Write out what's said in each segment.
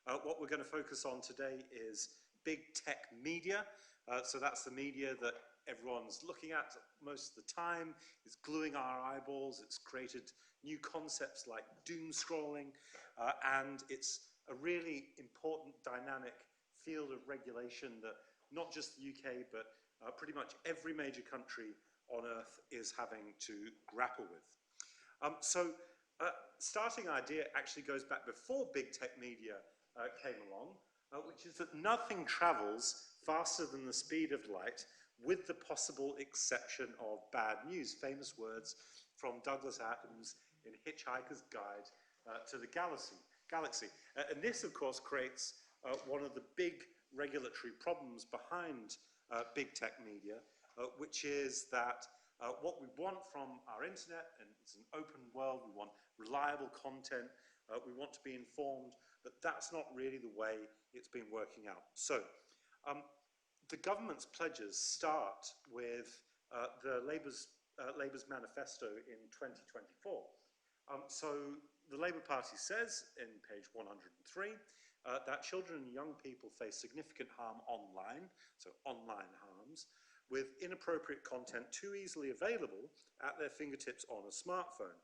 What we're going to focus on today is big tech media. So that's the media that everyone's looking at most of the time. It's gluing our eyeballs. It's created new concepts like doom scrolling. And it's a really important dynamic field of regulation that not just the UK, but pretty much every major country on Earth is having to grapple with. Starting idea actually goes back before big tech media came along, which is that nothing travels faster than the speed of light, with the possible exception of bad news. Famous words from Douglas Adams in Hitchhiker's Guide to the Galaxy. And this, of course, creates one of the big regulatory problems behind big tech media, which is that what we want from our internet, and it's an open world, we want reliable content, we want to be informed, but that's not really the way it's been working out. So the government's pledges start with the Labour's manifesto in 2024. So the Labour Party says in page 103 that children and young people face significant harm online, so online harms, with inappropriate content too easily available at their fingertips on a smartphone.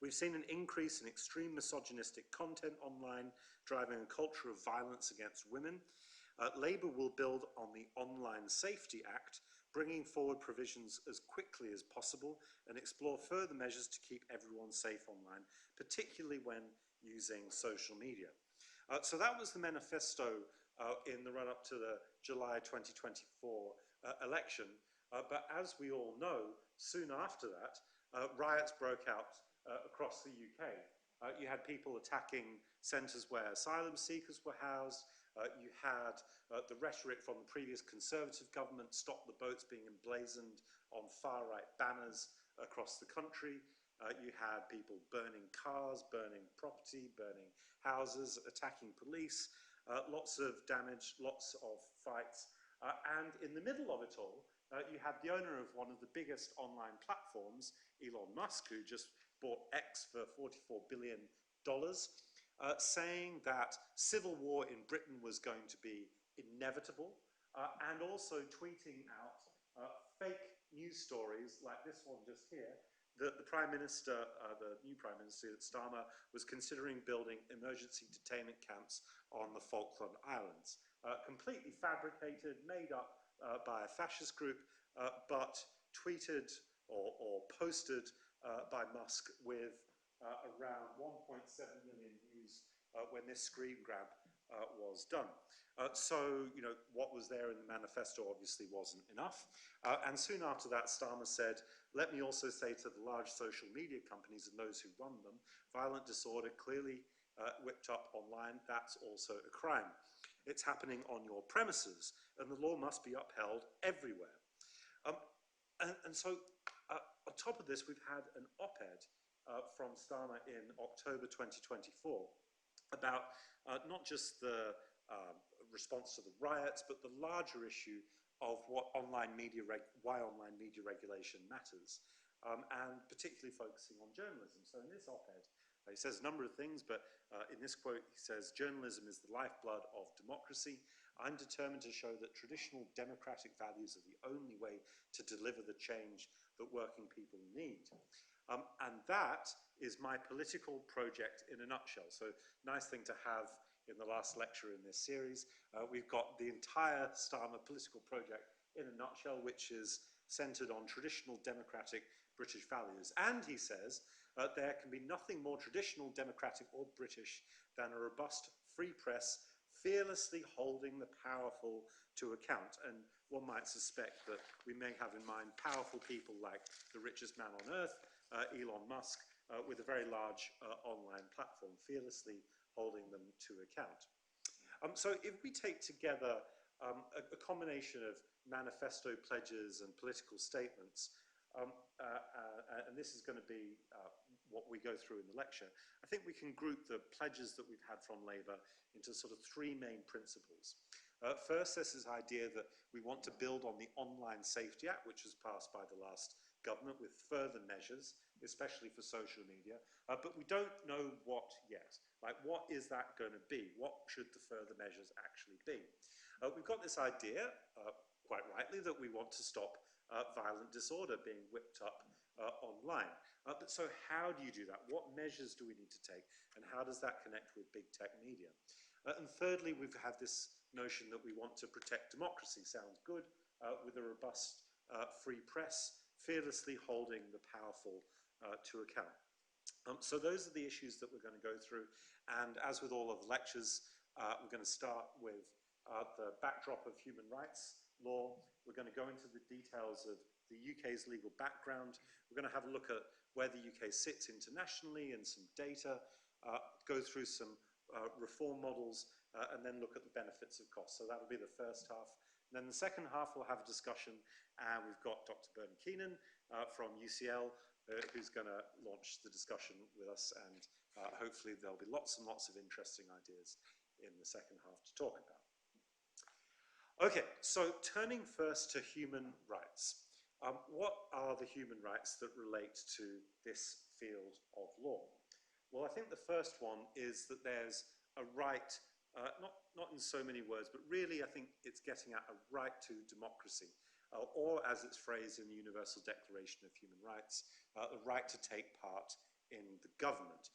We've seen an increase in extreme misogynistic content online, driving a culture of violence against women. Labour will build on the Online Safety Act, bringing forward provisions as quickly as possible and explore further measures to keep everyone safe online, particularly when using social media. So that was the manifesto in the run-up to the July 2024 election. But as we all know, soon after that, riots broke out across the UK. You had people attacking centres where asylum seekers were housed. You had the rhetoric from the previous Conservative government, stop the boats, being emblazoned on far-right banners across the country. You had people burning cars, burning property, burning houses, attacking police, lots of damage, lots of fights. And in the middle of it all, you had the owner of one of the biggest online platforms, Elon Musk, who just bought X for $44 billion, saying that civil war in Britain was going to be inevitable, and also tweeting out fake news stories like this one just here, that the Prime Minister, the new Prime Minister, Starmer, was considering building emergency detainment camps on the Falkland Islands. Completely fabricated, made up by a fascist group, but tweeted or posted by Musk with around 1.7 million views when this screen grab was done. So, you know, what was there in the manifesto obviously wasn't enough. And soon after that, Starmer said, let me also say to the large social media companies and those who run them, violent disorder clearly whipped up online, that's also a crime. It's happening on your premises, and the law must be upheld everywhere. And so, on top of this, we've had an op-ed from Starmer in October 2024 about not just the response to the riots, but the larger issue of why online media regulation matters, and particularly focusing on journalism. So in this op-ed, he says a number of things, but in this quote, he says, journalism is the lifeblood of democracy. I'm determined to show that traditional democratic values are the only way to deliver the change that working people need. And that is my political project in a nutshell. So nice thing to have in the last lecture in this series. We've got the entire Starmer political project in a nutshell, which is centered on traditional democratic British values. And he says, there can be nothing more traditional, democratic or British than a robust free press fearlessly holding the powerful to account. And one might suspect that we may have in mind powerful people like the richest man on earth, Elon Musk, with a very large online platform, fearlessly holding them to account. So if we take together a combination of manifesto pledges and political statements, and this is going to be what we go through in the lecture, I think we can group the pledges that we've had from Labour into sort of three main principles. First, there's this idea that we want to build on the Online Safety Act, which was passed by the last government, with further measures especially for social media, but we don't know what yet. Like, what is that going to be? What should the further measures actually be? We've got this idea, quite rightly, that we want to stop violent disorder being whipped up online. But so how do you do that? What measures do we need to take? And how does that connect with big tech media? And thirdly, we've had this notion that we want to protect democracy. Sounds good, with a robust free press, fearlessly holding the powerful to account. So those are the issues that we're going to go through. And as with all of the lectures, we're going to start with the backdrop of human rights law. We're going to go into the details of the UK's legal background. We're going to have a look at where the UK sits internationally and some data, go through some reform models, and then look at the benefits of costs. So that'll be the first half. And then the second half, we'll have a discussion, and we've got Dr Bernard Keenan from UCL, who's going to launch the discussion with us, and hopefully there'll be lots and lots of interesting ideas in the second half to talk about. Okay, so turning first to human rights. What are the human rights that relate to this field of law? Well, I think the first one is that there's a right, not in so many words, but really I think it's getting at a right to democracy, or as it's phrased in the Universal Declaration of Human Rights, the right to take part in the government.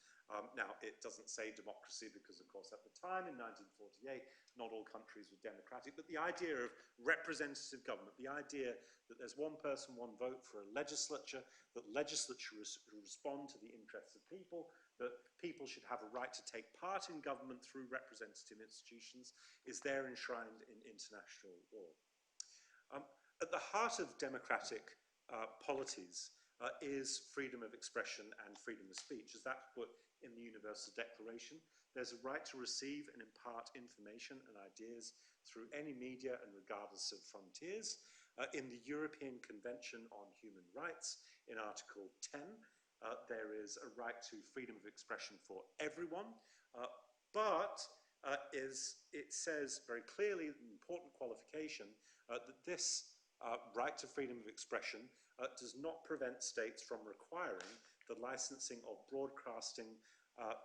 Now, it doesn't say democracy because, of course, at the time, in 1948, not all countries were democratic, but the idea of representative government, the idea that there's one person, one vote for a legislature, that legislature respond to the interests of people, that people should have a right to take part in government through representative institutions, is there enshrined in international law. At the heart of democratic polities is freedom of expression and freedom of speech, as that's put in the Universal Declaration. There's a right to receive and impart information and ideas through any media and regardless of frontiers. In the European Convention on Human Rights, in Article 10, there is a right to freedom of expression for everyone, but it says very clearly, an important qualification, that this right to freedom of expression does not prevent states from requiring the licensing of broadcasting,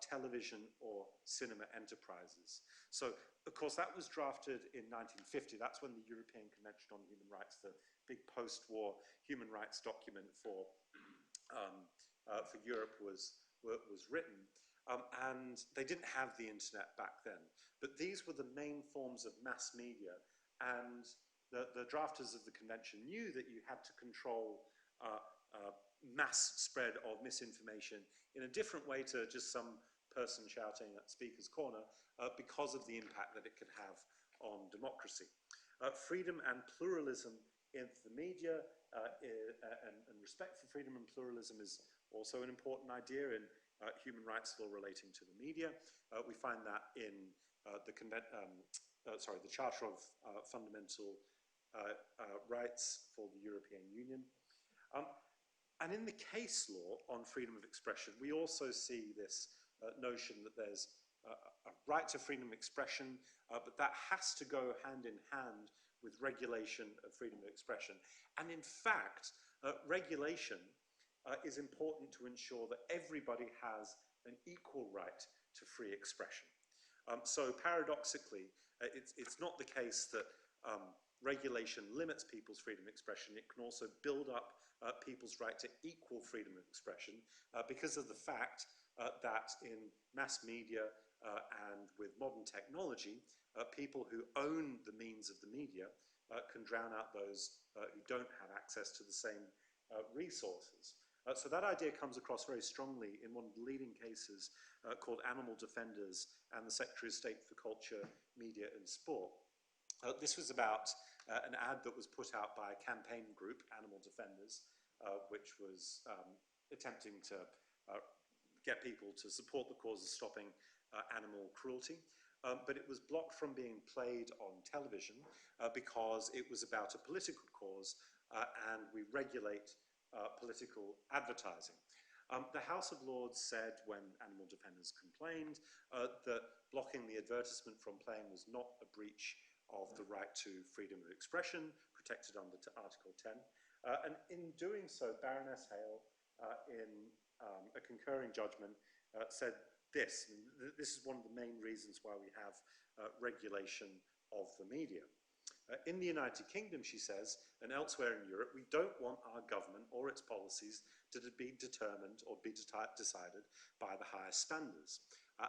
television or cinema enterprises. So, of course, that was drafted in 1950. That's when the European Convention on Human Rights, the big post-war human rights document for Europe was written. And they didn't have the internet back then. But these were the main forms of mass media, and the drafters of the convention knew that you had to control mass spread of misinformation in a different way to just some person shouting at Speaker's Corner because of the impact that it could have on democracy. Freedom and pluralism in the media and respect for freedom and pluralism is also an important idea in human rights law relating to the media. We find that in the Charter of Fundamental Rights for the European Union. And in the case law on freedom of expression, we also see this notion that there's a right to freedom of expression, but that has to go hand in hand with regulation of freedom of expression. And in fact, regulation is important to ensure that everybody has an equal right to free expression. So paradoxically, it's not the case that regulation limits people's freedom of expression. It can also build up people's right to equal freedom of expression because of the fact that in mass media and with modern technology, people who own the means of the media can drown out those who don't have access to the same resources. So that idea comes across very strongly in one of the leading cases called Animal Defenders and the Secretary of State for Culture, Media and Sport. This was about an ad that was put out by a campaign group, Animal Defenders, which was attempting to get people to support the cause of stopping animal cruelty. But it was blocked from being played on television because it was about a political cause and we regulate political advertising. The House of Lords said when Animal Defenders complained that blocking the advertisement from playing was not a breach of the right to freedom of expression protected under Article 10. And in doing so, Baroness Hale in a concurring judgment, said this. This is one of the main reasons why we have regulation of the media. In the United Kingdom, she says, and elsewhere in Europe, we don't want our government or its policies to be determined or be decided by the highest standards.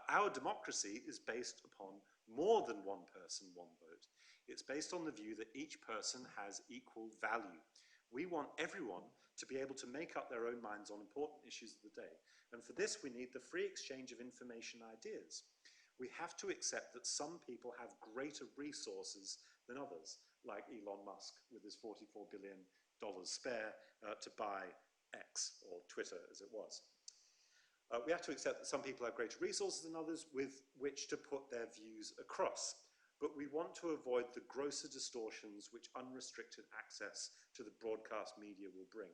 Our democracy is based upon more than one person, one vote. It's based on the view that each person has equal value. We want everyone to be able to make up their own minds on important issues of the day. And for this, we need the free exchange of information and ideas. We have to accept that some people have greater resources than others, like Elon Musk with his $44 billion spare to buy X, or Twitter as it was. We have to accept that some people have greater resources than others with which to put their views across. But we want to avoid the grosser distortions which unrestricted access to the broadcast media will bring.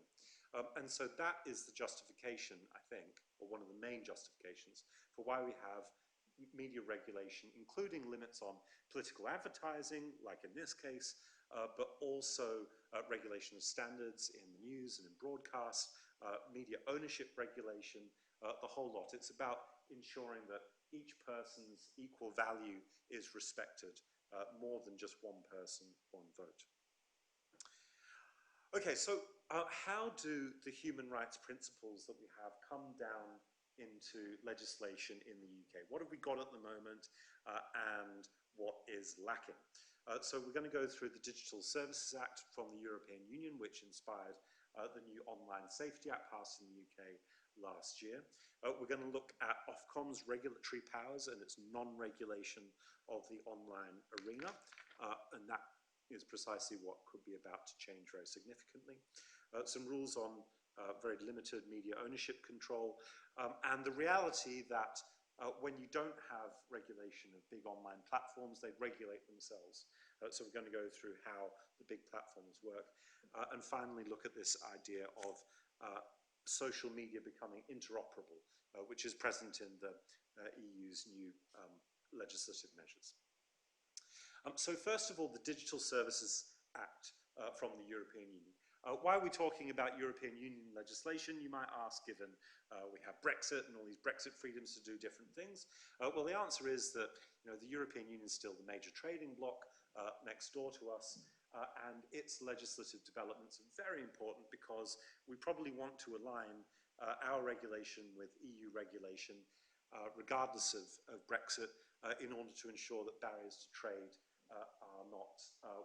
And so that is the justification, I think, or one of the main justifications for why we have media regulation, including limits on political advertising, like in this case, but also regulation of standards in the news and in broadcast, media ownership regulation, the whole lot. It's about ensuring that each person's equal value is respected, more than just one person, one vote. Okay, so how do the human rights principles that we have come down into legislation in the UK? What have we got at the moment, and what is lacking? So we're going to go through the Digital Services Act from the European Union, which inspired the new Online Safety Act passed in the UK last year. We're going to look at Ofcom's regulatory powers and its non-regulation of the online arena, and that is precisely what could be about to change very significantly. Some rules on very limited media ownership control, and the reality that when you don't have regulation of big online platforms, they regulate themselves. So we're going to go through how the big platforms work. And finally look at this idea of social media becoming interoperable, which is present in the EU's new legislative measures. So first of all, the Digital Services Act from the European Union. Why are we talking about European Union legislation, you might ask, given we have Brexit and all these Brexit freedoms to do different things? Well, the answer is that the European Union is still the major trading bloc next door to us, and its legislative developments are very important because we probably want to align our regulation with EU regulation, regardless of Brexit, in order to ensure that barriers to trade are not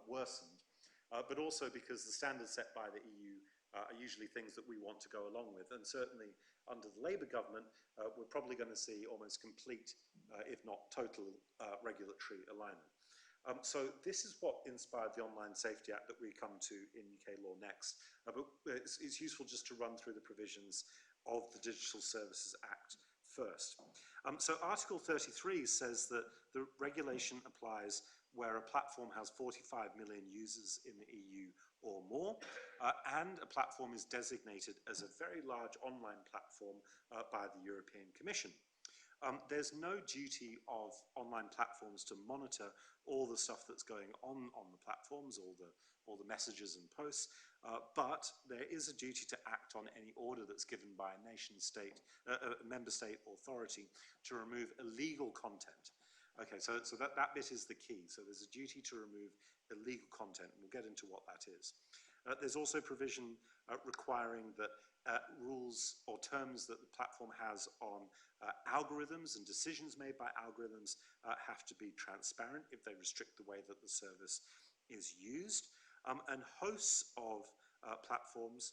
worsened. But also because the standards set by the EU are usually things that we want to go along with. And certainly under the Labour government, we're probably going to see almost complete, if not total, regulatory alignment. So this is what inspired the Online Safety Act that we come to in UK law next. But it's useful just to run through the provisions of the Digital Services Act first. So Article 33 says that the regulation applies where a platform has 45 million users in the EU or more, and a platform is designated as a very large online platform by the European Commission. There's no duty of online platforms to monitor all the stuff that's going on the platforms, all the messages and posts, but there is a duty to act on any order that's given by a nation state, a member state authority to remove illegal content. Okay, so that bit is the key. So there's a duty to remove illegal content, and we'll get into what that is. There's also provision requiring that rules or terms that the platform has on algorithms and decisions made by algorithms have to be transparent if they restrict the way that the service is used. And hosts of platforms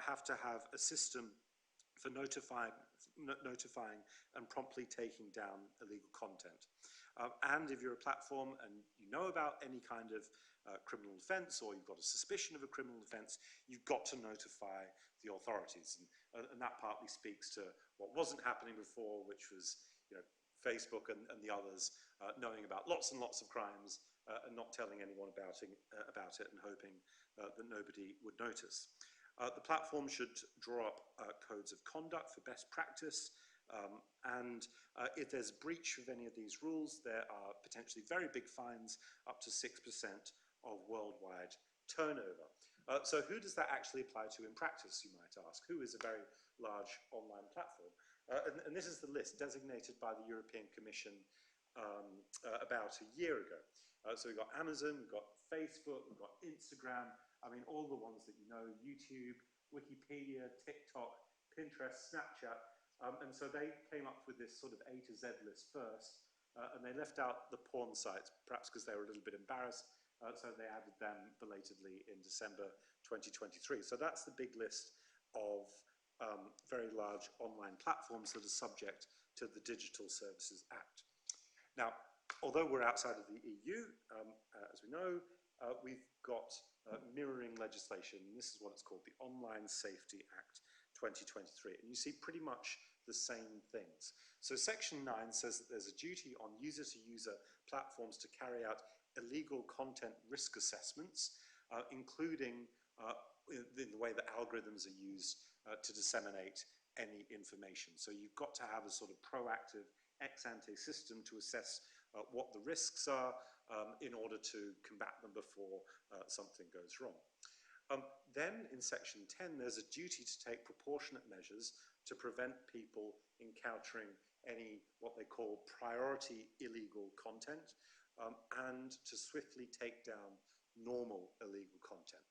have to have a system for notifying and promptly taking down illegal content. And if you're a platform and you know about any kind of criminal offence, or you've got a suspicion of a criminal offence, you've got to notify the authorities. And that partly speaks to what wasn't happening before, which was Facebook and the others knowing about lots and lots of crimes and not telling anyone about it and hoping that nobody would notice. The platform should draw up codes of conduct for best practice, and if there's breach of any of these rules, there are potentially very big fines, up to 6% of worldwide turnover. So who does that actually apply to in practice, you might ask? Who is a very large online platform? And this is the list designated by the European Commission about a year ago. So we've got Amazon, we've got Facebook, we've got Instagram, I mean, all the ones that you know, YouTube, Wikipedia, TikTok, Pinterest, Snapchat. And so they came up with this sort of A to Z list first, and they left out the porn sites, perhaps because they were a little bit embarrassed, so they added them belatedly in December 2023. So that's the big list of very large online platforms that are subject to the Digital Services Act. Now, although we're outside of the EU, as we know, we've got mirroring legislation, and this is what it's called, the Online Safety Act 2023. And you see pretty much the same things. So Section 9 says that there's a duty on user-to-user platforms to carry out illegal content risk assessments, including in the way that algorithms are used to disseminate any information. So you've got to have a sort of proactive ex-ante system to assess what the risks are in order to combat them before something goes wrong. Then in Section 10, there's a duty to take proportionate measures to prevent people encountering any what they call priority illegal content and to swiftly take down normal illegal content.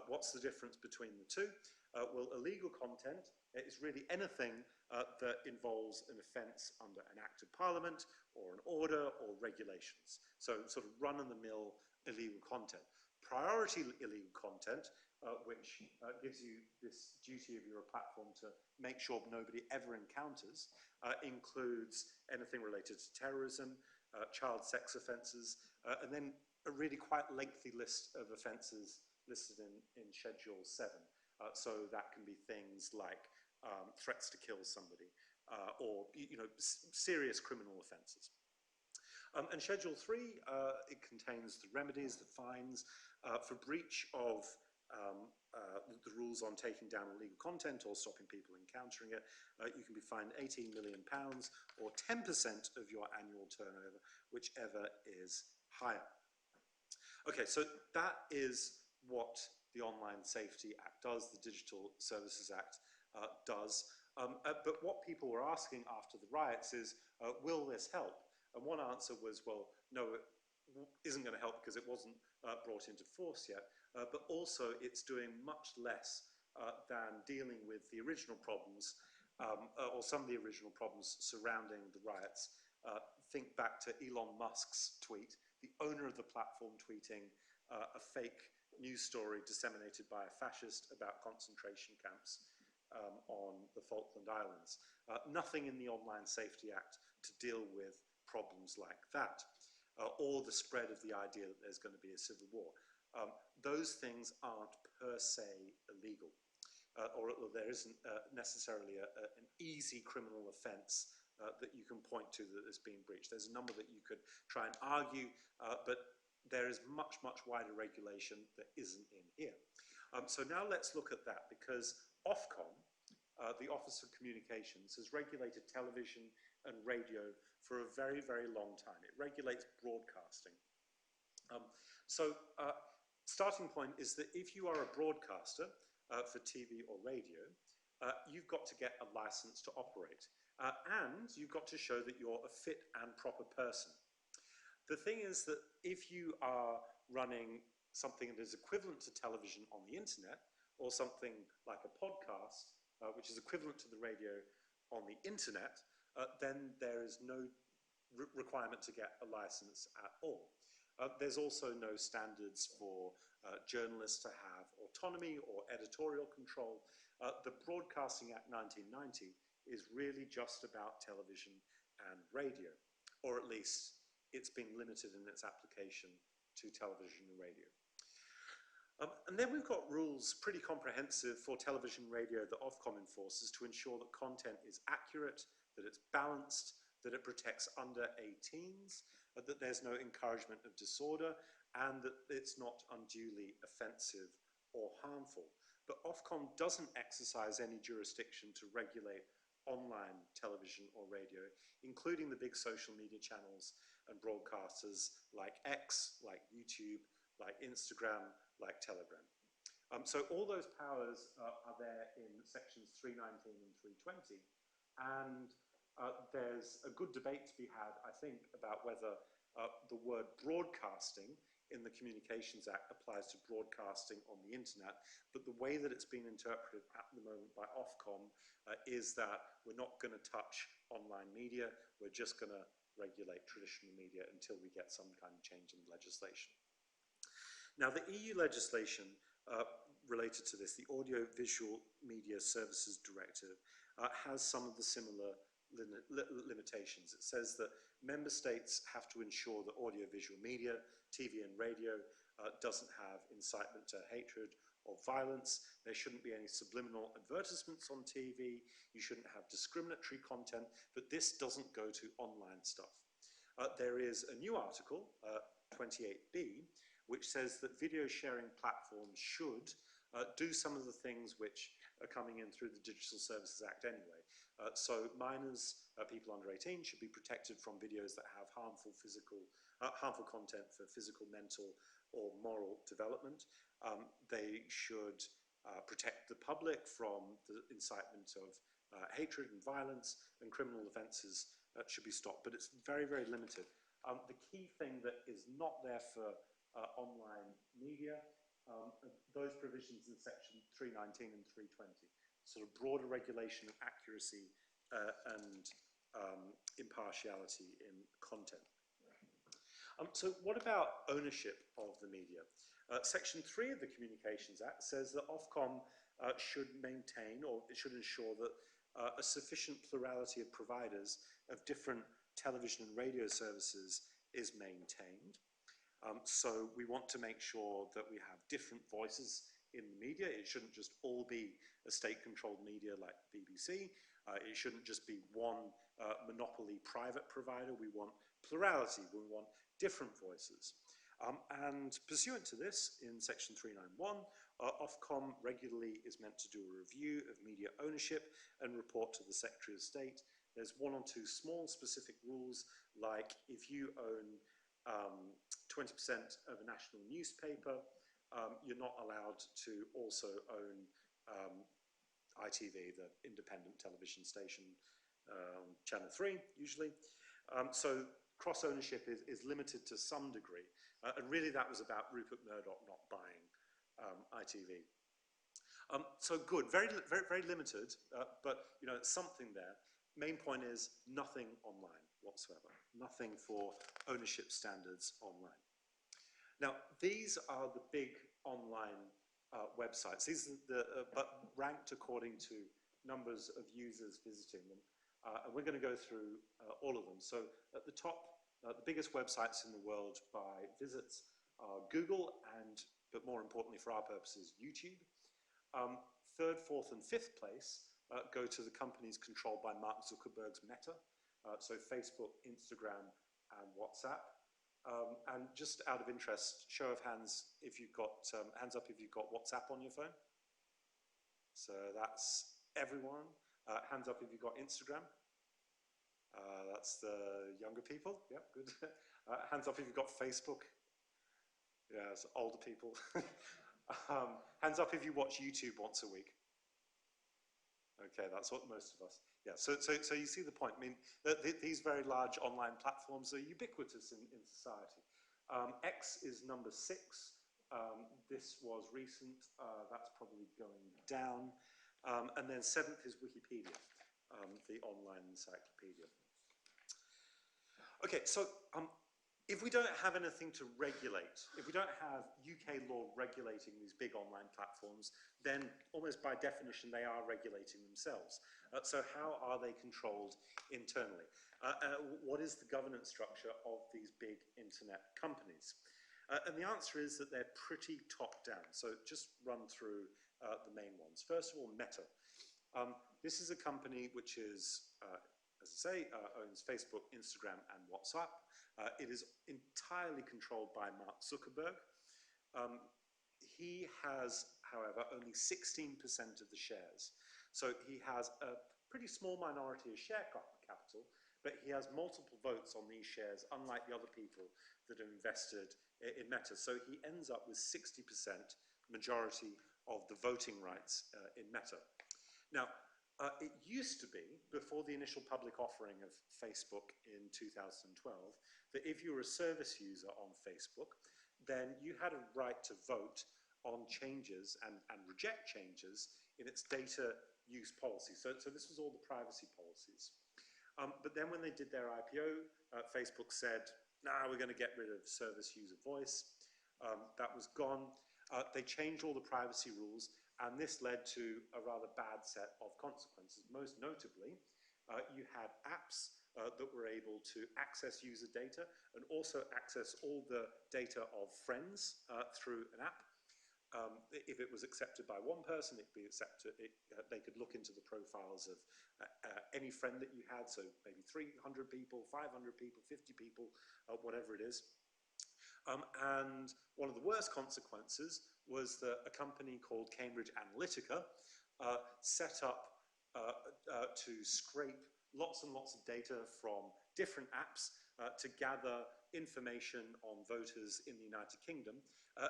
What's the difference between the two? Well, illegal content is really anything that involves an offence under an Act of Parliament or an order or regulations. So sort of run-of-the-mill illegal content. Priority illegal content, which gives you this duty of your platform to make sure nobody ever encounters, includes anything related to terrorism, child sex offences, and then a really quite lengthy list of offences listed in Schedule 7. So that can be things like threats to kill somebody or serious criminal offences. And Schedule 3, it contains the remedies, the fines for breach of the rules on taking down illegal content or stopping people encountering it. You can be fined £18 million or 10% of your annual turnover, whichever is higher. Okay, so that is what the Online Safety Act does, the Digital Services Act does. But what people were asking after the riots is, will this help? And one answer was, well, no, it isn't going to help because it wasn't brought into force yet, but also it's doing much less than dealing with the original problems, or some of the original problems surrounding the riots. Think back to Elon Musk's tweet, the owner of the platform tweeting a fake news story disseminated by a fascist about concentration camps on the Falkland Islands. Nothing in the Online Safety Act to deal with problems like that, or the spread of the idea that there's going to be a civil war. Those things aren't per se illegal, or there isn't necessarily an easy criminal offence that you can point to that has been breached. There's a number that you could try and argue, but there is much, much wider regulation that isn't in here. So now let's look at that, because Ofcom, the Office of Communications, has regulated television and radio for a very, very long time. It regulates broadcasting. Starting point is that if you are a broadcaster for TV or radio, you've got to get a license to operate. And you've got to show that you're a fit and proper person. The thing is that if you are running something that is equivalent to television on the internet, or something like a podcast, which is equivalent to the radio on the internet, then there is no requirement to get a license at all. There's also no standards for journalists to have autonomy or editorial control. The Broadcasting Act 1990 is really just about television and radio, or at least it's been limited in its application to television and radio. And then we've got rules pretty comprehensive for television and radio that Ofcom enforces to ensure that content is accurate, that it's balanced, that it protects under 18s, that there's no encouragement of disorder, and that it's not unduly offensive or harmful. But Ofcom doesn't exercise any jurisdiction to regulate online television or radio, including the big social media channels and broadcasters like X, like YouTube, like Instagram, like Telegram. So all those powers are there in sections 319 and 320, and there's a good debate to be had, I think, about whether the word broadcasting in the Communications Act applies to broadcasting on the internet, but the way that it's been interpreted at the moment by Ofcom is that we're not going to touch online media, we're just going to regulate traditional media until we get some kind of change in legislation. Now, the EU legislation related to this, the Audiovisual Media Services Directive, has some of the similar limitations. It says that member states have to ensure that audiovisual media, TV and radio, doesn't have incitement to hatred or violence. There shouldn't be any subliminal advertisements on TV. You shouldn't have discriminatory content, but this doesn't go to online stuff. There is a new article, 28B, which says that video sharing platforms should do some of the things which are coming in through the Digital Services Act anyway. So minors, people under 18, should be protected from videos that have harmful content for physical, mental, or moral development. They should protect the public from the incitement of hatred and violence, and criminal offences should be stopped. But it's very, very limited. The key thing that is not there for online media, those provisions in section 319 and 320, sort of broader regulation of accuracy and impartiality in content. So what about ownership of the media? Section 3 of the Communications Act says that Ofcom should maintain, or it should ensure that a sufficient plurality of providers of different television and radio services is maintained. So we want to make sure that we have different voices in the media. It shouldn't just all be a state-controlled media like the BBC. It shouldn't just be one monopoly private provider. We want plurality. We want different voices. And pursuant to this, in section 391, Ofcom regularly is meant to do a review of media ownership and report to the Secretary of State. There's one or two small specific rules, like if you own 20% of a national newspaper, you're not allowed to also own ITV, the independent television station, Channel 3, usually. So cross-ownership is limited to some degree, and really that was about Rupert Murdoch not buying ITV. So good, very, very, very limited, but you know, it's something there. Main point is nothing online whatsoever, nothing for ownership standards online. Now, these are the big online websites. These are the, but ranked according to numbers of users visiting them. And we're going to go through all of them. So at the top, the biggest websites in the world by visits are Google and, but more importantly for our purposes, YouTube. Third, fourth, and fifth place go to the companies controlled by Mark Zuckerberg's Meta. So Facebook, Instagram, and WhatsApp. And just out of interest, show of hands if you've got, hands up if you've got WhatsApp on your phone. So that's everyone. Hands up if you've got Instagram. That's the younger people, yep, good. Hands up if you've got Facebook. Yeah, it's older people. Hands up if you watch YouTube once a week. Okay, that's what most of us. Yeah, so you see the point. I mean, these very large online platforms are ubiquitous in society. X is number 6. This was recent. That's probably going down. And then 7th is Wikipedia, the online encyclopedia. Okay, so if we don't have anything to regulate, if we don't have UK law regulating these big online platforms, then almost by definition they are regulating themselves. So how are they controlled internally? What is the governance structure of these big internet companies? And the answer is that they're pretty top-down. So just run through the main ones. First of all, Meta. This is a company which is, as I say, owns Facebook, Instagram, and WhatsApp. It is entirely controlled by Mark Zuckerberg. He has, however, only 16% of the shares. So he has a pretty small minority of share capital, but he has multiple votes on these shares, unlike the other people that are invested in Meta. So he ends up with 60% majority of the voting rights in Meta. Now, it used to be, before the initial public offering of Facebook in 2012, that if you were a service user on Facebook, then you had a right to vote on changes and reject changes in its data use policy. So this was all the privacy policies. But then when they did their IPO, Facebook said, nah, we're going to get rid of service user voice. That was gone. They changed all the privacy rules, and this led to a rather bad set of consequences. Most notably, you had apps that were able to access user data and also access all the data of friends through an app. If it was accepted by one person, it could be accepted. They could look into the profiles of any friend that you had, so maybe 300 people, 500 people, 50 people, whatever it is. And one of the worst consequences was that a company called Cambridge Analytica set up to scrape lots and lots of data from different apps to gather information on voters in the United Kingdom.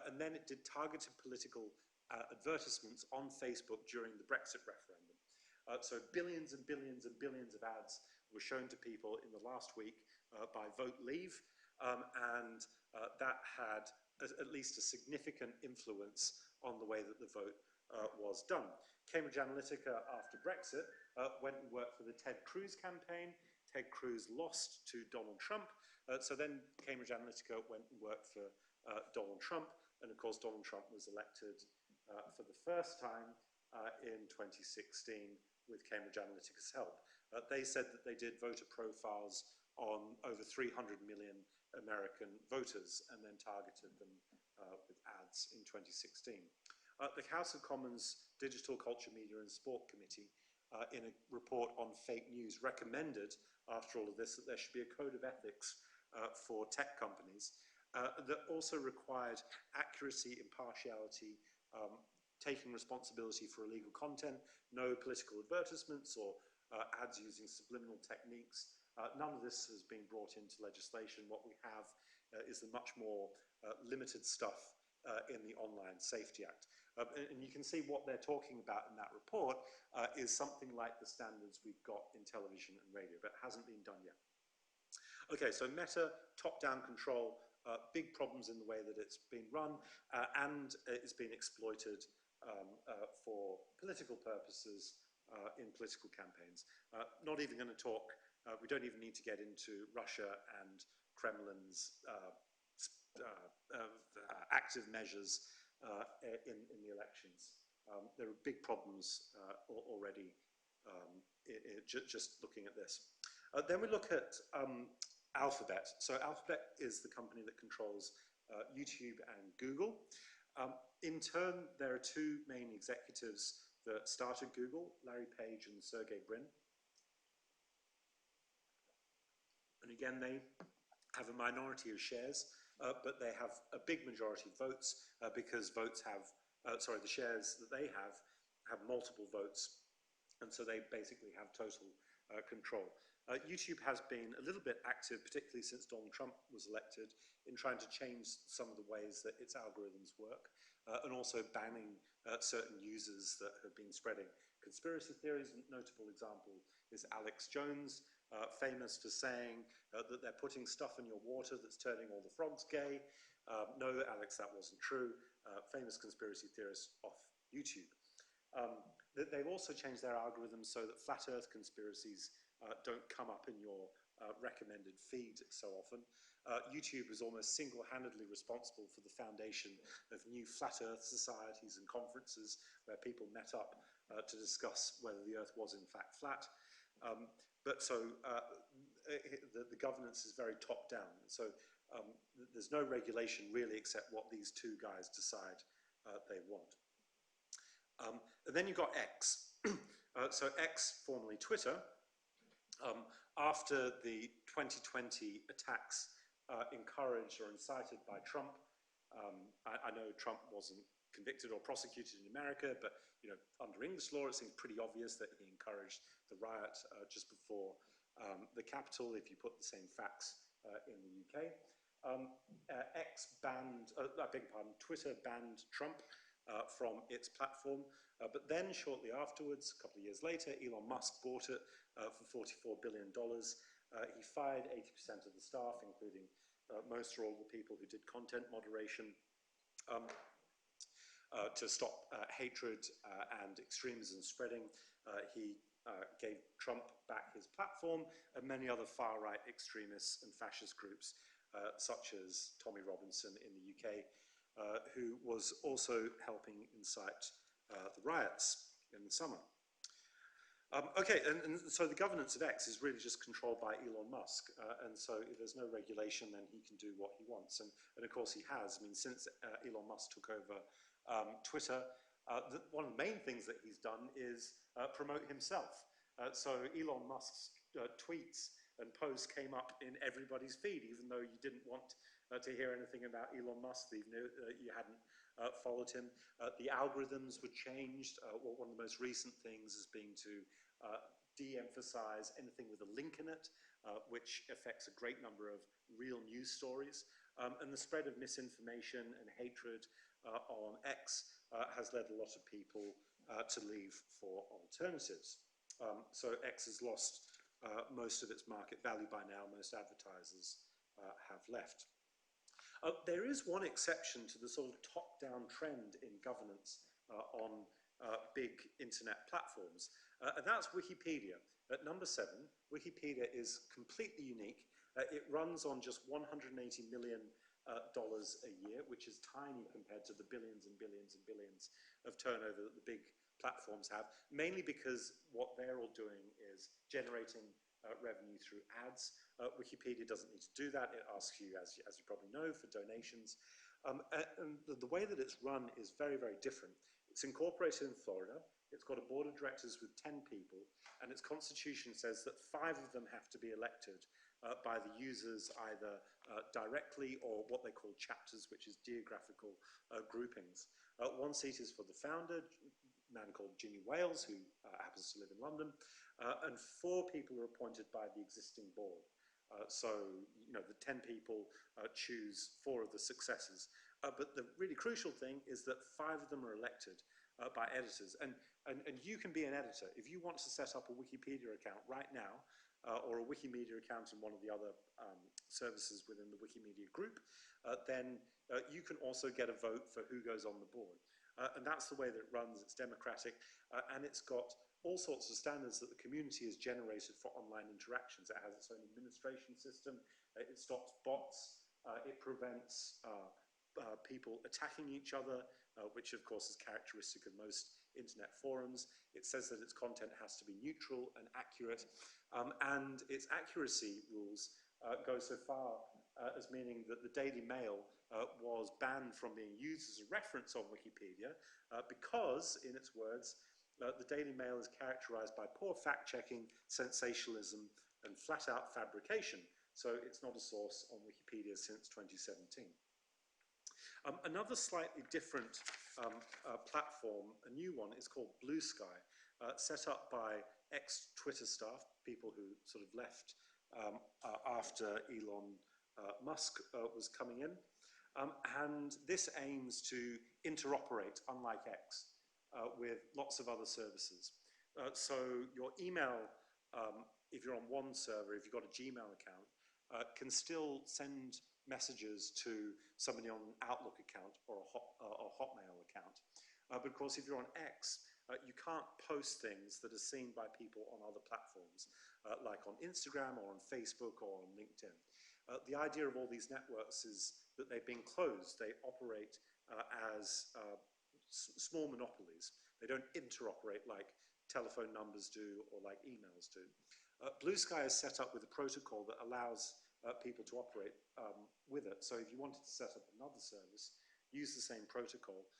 And then it did targeted political advertisements on Facebook during the Brexit referendum. So billions and billions and billions of ads were shown to people in the last week by Vote Leave, and that had at least a significant influence on the way that the vote was done. Cambridge Analytica, after Brexit, went and worked for the Ted Cruz campaign. Ted Cruz lost to Donald Trump, so then Cambridge Analytica went and worked for Donald Trump, and of course Donald Trump was elected for the first time in 2016 with Cambridge Analytica's help. They said that they did voter profiles on over 300 million American voters and then targeted them with ads in 2016. The House of Commons Digital Culture, Media and Sport Committee, in a report on fake news, recommended, after all of this, that there should be a code of ethics for tech companies that also required accuracy, impartiality, taking responsibility for illegal content, no political advertisements or ads using subliminal techniques. None of this has been brought into legislation. What we have is the much more limited stuff in the Online Safety Act. And you can see what they're talking about in that report is something like the standards we've got in television and radio, but it hasn't been done yet. Okay, so Meta, top-down control, big problems in the way that it's been run, and it's been exploited for political purposes in political campaigns. Not even going to talk, we don't even need to get into Russia and Kremlin's active measures in the elections. There are big problems already just looking at this. Then we look at Alphabet. So Alphabet is the company that controls YouTube and Google. In turn, there are two main executives that started Google, Larry Page and Sergey Brin. And again, they have a minority of shares, but they have a big majority of votes because votes have, the shares that they have multiple votes, and so they basically have total control. YouTube has been a little bit active, particularly since Donald Trump was elected, in trying to change some of the ways that its algorithms work, and also banning certain users that have been spreading conspiracy theories. A notable example is Alex Jones, famous for saying that they're putting stuff in your water that's turning all the frogs gay. No, Alex, that wasn't true. Famous conspiracy theorist off YouTube. They've also changed their algorithms so that flat earth conspiracies don't come up in your recommended feed so often. YouTube is almost single-handedly responsible for the foundation of new flat earth societies and conferences where people met up to discuss whether the earth was in fact flat. But so the governance is very top-down. So there's no regulation really except what these two guys decide they want. And then you've got X. So X, formerly Twitter, after the 2020 attacks encouraged or incited by Trump, I know Trump wasn't convicted or prosecuted in America, but under English law, it seems pretty obvious that he encouraged the riot just before the Capitol, if you put the same facts in the UK. Twitter banned Trump from its platform. But then shortly afterwards, a couple of years later, Elon Musk bought it for $44 billion. He fired 80% of the staff, including most or all the people who did content moderation, to stop hatred and extremism spreading. He gave Trump back his platform, and many other far-right extremists and fascist groups, such as Tommy Robinson in the UK, who was also helping incite the riots in the summer. Okay, and so the governance of X is really just controlled by Elon Musk, and so if there's no regulation, then he can do what he wants, and of course he has. I mean, since Elon Musk took over Twitter, one of the main things that he's done is promote himself. So Elon Musk's tweets and posts came up in everybody's feed, even though you didn't want to hear anything about Elon Musk, even if you hadn't followed him. The algorithms were changed. One of the most recent things has been to de-emphasize anything with a link in it, which affects a great number of real news stories. And the spread of misinformation and hatred on X has led a lot of people to leave for alternatives. So X has lost most of its market value by now. Most advertisers have left. There is one exception to the sort of top-down trend in governance on big internet platforms, and that's Wikipedia. At number 7, Wikipedia is completely unique. It runs on just $180 million a year, which is tiny compared to the billions and billions and billions of turnover that the big platforms have, mainly because what they're all doing is generating revenue through ads. Wikipedia doesn't need to do that. It asks you, as you probably know, for donations. And the way that it's run is very, very different. It's incorporated in Florida. It's got a board of directors with 10 people, and its constitution says that 5 of them have to be elected by the users either directly or what they call chapters, which is geographical groupings. 1 seat is for the founder, a man called Ginny Wales, who happens to live in London, and 4 people are appointed by the existing board. So, you know, the 10 people choose 4 of the successors. But the really crucial thing is that 5 of them are elected by editors. And you can be an editor. If you want to set up a Wikipedia account right now, or a Wikimedia account in one of the other services within the Wikimedia group, then you can also get a vote for who goes on the board. And that's the way that it runs. It's democratic, and it's got all sorts of standards that the community has generated for online interactions. It has its own administration system. It stops bots. It prevents people attacking each other, which of course is characteristic of most internet forums. It says that its content has to be neutral and accurate, and its accuracy rules go so far as meaning that the Daily Mail was banned from being used as a reference on Wikipedia because, in its words, the Daily Mail is characterized by poor fact-checking, sensationalism, and flat-out fabrication. So it's not a source on Wikipedia since 2017. Another slightly different platform, a new one, is called Bluesky, set up by ex-Twitter staff, people who sort of left after Elon Musk was coming in. And this aims to interoperate, unlike X, with lots of other services. So your email, if you're on one server, if you've got a Gmail account, can still send messages to somebody on an Outlook account or a Hotmail account. But of course, if you're on X, you can't post things that are seen by people on other platforms, like on Instagram or on Facebook or on LinkedIn. The idea of all these networks is that they've been closed. They operate as small monopolies. They don't interoperate like telephone numbers do or like emails do. Bluesky is set up with a protocol that allows people to operate with it. So if you wanted to set up another service, use the same protocol,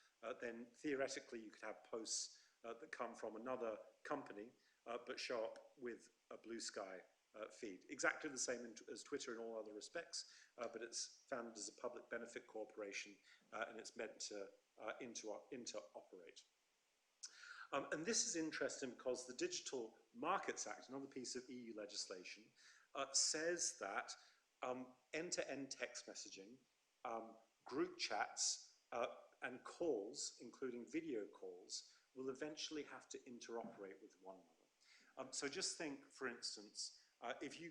then theoretically you could have posts that come from another company but show up with a Bluesky feed. Exactly the same as Twitter in all other respects, but it's founded as a public benefit corporation and it's meant to interoperate. And this is interesting because the Digital Markets Act, another piece of EU legislation, says that end-to-end text messaging, group chats, and calls, including video calls, will eventually have to interoperate with one another. So just think, for instance, if you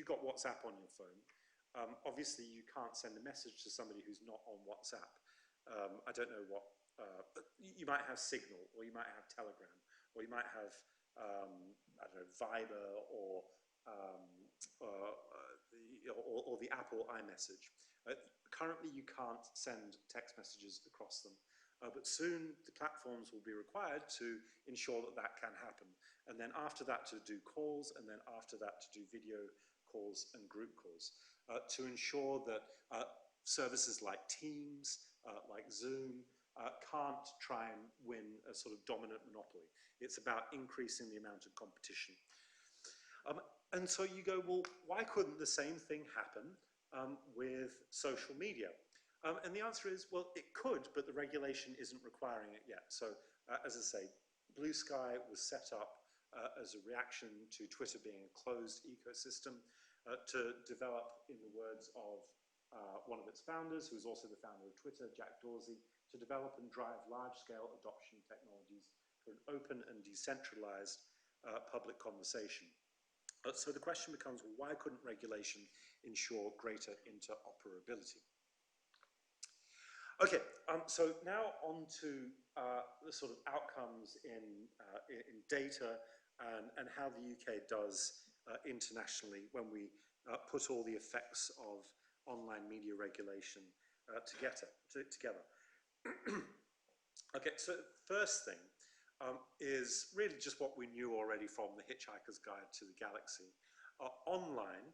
got WhatsApp on your phone, obviously you can't send a message to somebody who's not on WhatsApp. I don't know what, you might have Signal, or you might have Telegram, or you might have, I don't know, Viber, or the Apple iMessage. Currently, you can't send text messages across them, but soon the platforms will be required to ensure that that can happen. And then after that to do calls, and then after that to do video calls and group calls, to ensure that services like Teams, like Zoom, can't try and win a sort of dominant monopoly. It's about increasing the amount of competition. And so you go, well, why couldn't the same thing happen with social media? And the answer is, well, it could, but the regulation isn't requiring it yet. So as I say, Bluesky was set up as a reaction to Twitter being a closed ecosystem to develop, in the words of one of its founders, who is also the founder of Twitter, Jack Dorsey, to develop and drive large-scale adoption technologies for an open and decentralized public conversation. So the question becomes, well, why couldn't regulation ensure greater interoperability? Okay, so now on to the sort of outcomes in data and how the UK does internationally when we put all the effects of online media regulation together. Okay, so first thing is really just what we knew already from The Hitchhiker's Guide to the Galaxy. Online,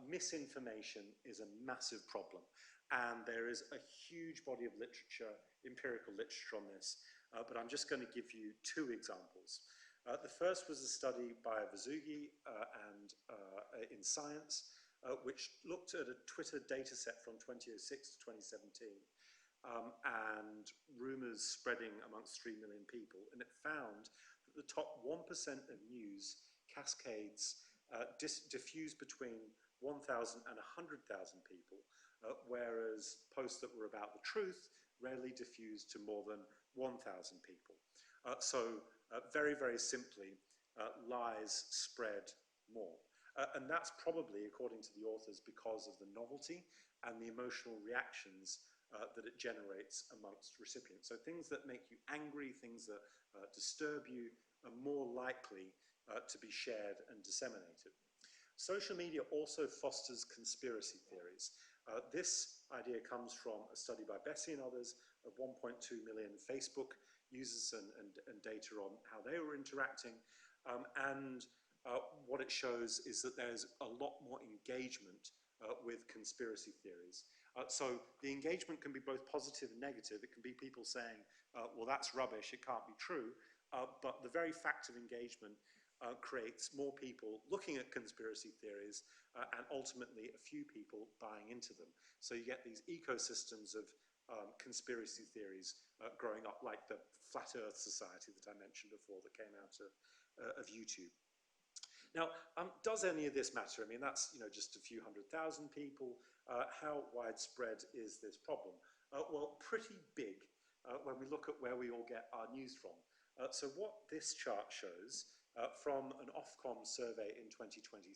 misinformation is a massive problem, and there is a huge body of literature, empirical literature on this, but I'm just going to give you two examples. The first was a study by Vizughi in Science, which looked at a Twitter data set from 2006 to 2017, and rumors spreading amongst 3 million people, and it found that the top 1% of news cascades diffuse between 1,000 and 100,000 people, whereas posts that were about the truth rarely diffused to more than 1,000 people. So very, very simply, lies spread more. And that's probably, according to the authors, because of the novelty and the emotional reactions that it generates amongst recipients. So things that make you angry, things that disturb you, are more likely to be shared and disseminated. Social media also fosters conspiracy theories. This idea comes from a study by Bessie and others of 1.2 million Facebook users and data on how they were interacting. What it shows is that there's a lot more engagement with conspiracy theories. So the engagement can be both positive and negative. It can be people saying, well, that's rubbish, it can't be true. But the very fact of engagement creates more people looking at conspiracy theories and ultimately a few people buying into them. So you get these ecosystems of conspiracy theories growing up, like the Flat Earth Society that I mentioned before that came out of YouTube. Now, does any of this matter? I mean, that's just a few 100,000 people. How widespread is this problem? Well, pretty big when we look at where we all get our news from. So what this chart shows from an Ofcom survey in 2023,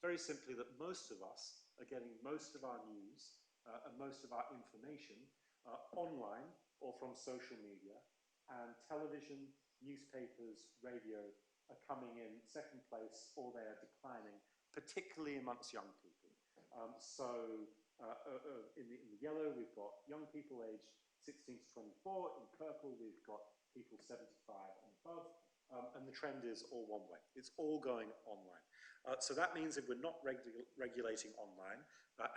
very simply that most of us are getting most of our news and most of our information online or from social media, and television, newspapers, radio are coming in second place, or they are declining, particularly amongst young people. In the yellow, we've got young people aged 16 to 24. In purple, we've got people 75 and above. And the trend is all one way. It's all going online. So that means if we're not regulating online,